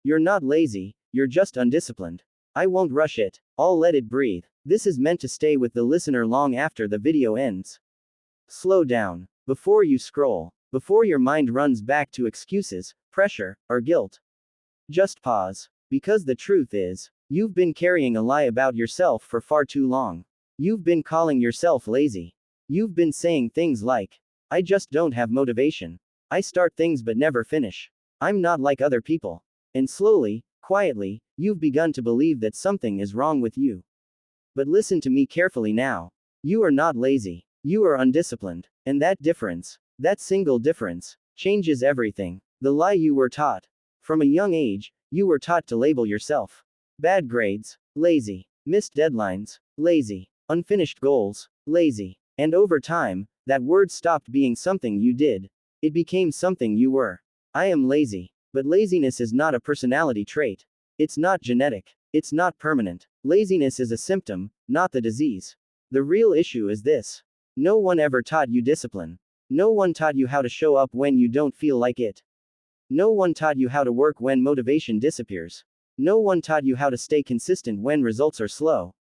You're not lazy, you're just undisciplined. I won't rush it, I'll let it breathe. This is meant to stay with the listener long after the video ends. Slow down. Before you scroll. Before your mind runs back to excuses, pressure, or guilt. Just pause. Because the truth is, you've been carrying a lie about yourself for far too long. You've been calling yourself lazy. You've been saying things like, I just don't have motivation. I start things but never finish. I'm not like other people. And slowly, quietly, you've begun to believe that something is wrong with you. But listen to me carefully now. You are not lazy. You are undisciplined. And that difference, that single difference, changes everything. The lie you were taught. From a young age, you were taught to label yourself. Bad grades, lazy. Missed deadlines, lazy. Unfinished goals, lazy. And over time, that word stopped being something you did. It became something you were. I am lazy. But laziness is not a personality trait. It's not genetic. It's not permanent. Laziness is a symptom, not the disease. The real issue is this. No one ever taught you discipline. No one taught you how to show up when you don't feel like it. No one taught you how to work when motivation disappears. No one taught you how to stay consistent when results are slow.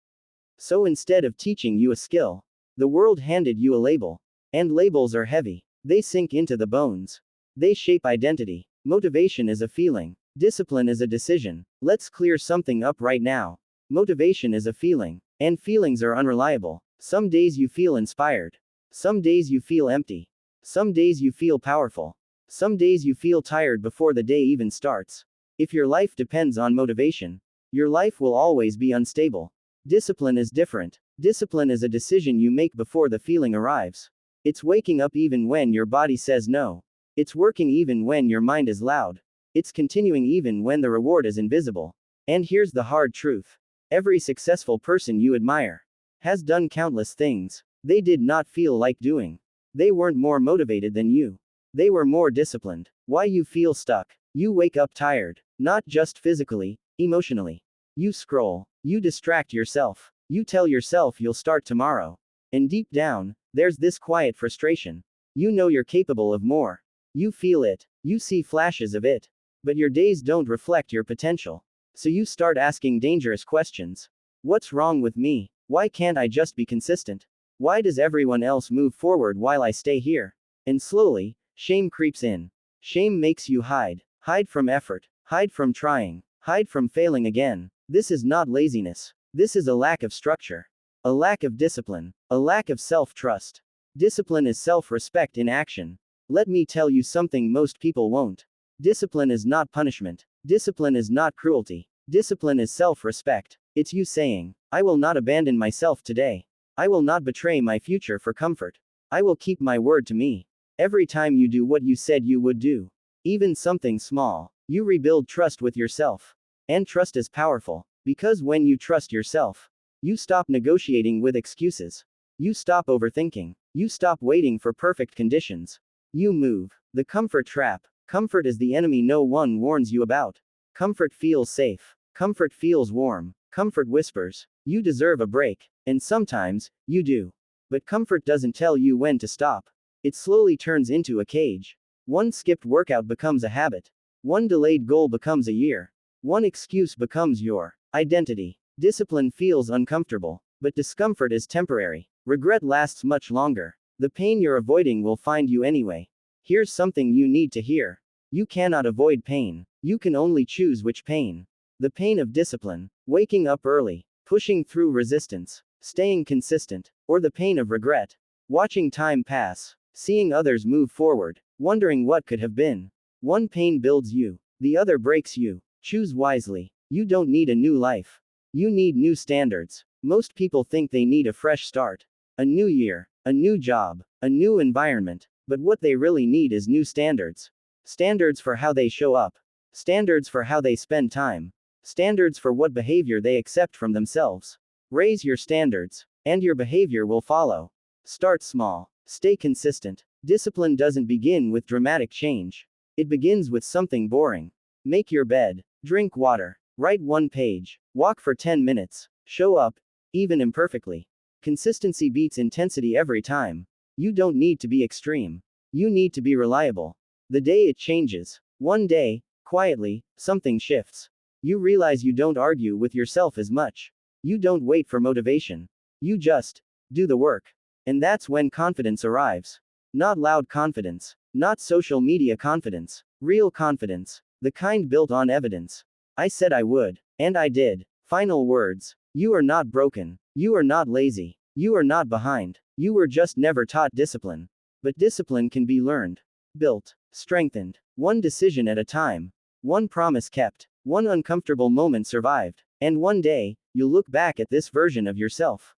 So instead of teaching you a skill, the world handed you a label. And labels are heavy. They sink into the bones. They shape identity. Motivation is a feeling. Discipline is a decision. Let's clear something up right now. Motivation is a feeling. And feelings are unreliable. Some days you feel inspired. Some days you feel empty. Some days you feel powerful. Some days you feel tired before the day even starts. If your life depends on motivation, your life will always be unstable. Discipline is different. Discipline is a decision you make before the feeling arrives. It's waking up even when your body says no. It's working even when your mind is loud. It's continuing even when the reward is invisible. And here's the hard truth. Every successful person you admire has done countless things they did not feel like doing. They weren't more motivated than you. They were more disciplined. Why you feel stuck? You wake up tired. Not just physically, emotionally. You scroll. You distract yourself. You tell yourself you'll start tomorrow. And deep down, there's this quiet frustration. You know you're capable of more. You feel it. You see flashes of it. But your days don't reflect your potential. So you start asking dangerous questions. What's wrong with me? Why can't I just be consistent? Why does everyone else move forward while I stay here? And slowly, shame creeps in. Shame makes you hide. Hide from effort. Hide from trying. Hide from failing again. This is not laziness. This is a lack of structure. A lack of discipline. A lack of self-trust. Discipline is self-respect in action. Let me tell you something most people won't. Discipline is not punishment. Discipline is not cruelty. Discipline is self-respect. It's you saying, I will not abandon myself today. I will not betray my future for comfort. I will keep my word to me. Every time you do what you said you would do, even something small, you rebuild trust with yourself. And trust is powerful, because when you trust yourself, you stop negotiating with excuses. You stop overthinking. You stop waiting for perfect conditions. You move. The comfort trap. Comfort is the enemy no one warns you about. Comfort feels safe. Comfort feels warm. Comfort whispers, you deserve a break. And sometimes, you do. But comfort doesn't tell you when to stop. It slowly turns into a cage. One skipped workout becomes a habit. One delayed goal becomes a year. One excuse becomes your identity. Discipline feels uncomfortable. But discomfort is temporary. Regret lasts much longer. The pain you're avoiding will find you anyway. Here's something you need to hear. You cannot avoid pain. You can only choose which pain. The pain of discipline, waking up early, pushing through resistance, staying consistent, or the pain of regret, watching time pass, seeing others move forward, wondering what could have been. One pain builds you, the other breaks you. Choose wisely. You don't need a new life. You need new standards. Most people think they need a fresh start. A new year, a new job, a new environment. But what they really need is new standards. Standards for how they show up. Standards for how they spend time. Standards for what behavior they accept from themselves. Raise your standards, and your behavior will follow. Start small. Stay consistent. Discipline doesn't begin with dramatic change. It begins with something boring. Make your bed. Drink water. Write one page. Walk for 10 minutes. Show up, even imperfectly. Consistency beats intensity every time. You don't need to be extreme. You need to be reliable. The day it changes. One day, Quietly, something shifts. You realize you don't argue with yourself as much. You don't wait for motivation. You just do the work. And that's when confidence arrives. Not loud confidence. Not social media confidence. Real confidence. The kind built on evidence. I said I would. And I did. Final words. You are not broken. You are not lazy. You are not behind. You were just never taught discipline. But discipline can be learned, built, strengthened. One decision at a time. One promise kept. One uncomfortable moment survived. And one day, you'll look back at this version of yourself.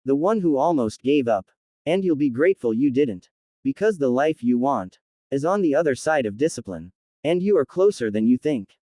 The one who almost gave up. And you'll be grateful you didn't. Because the life you want is on the other side of discipline. And you are closer than you think.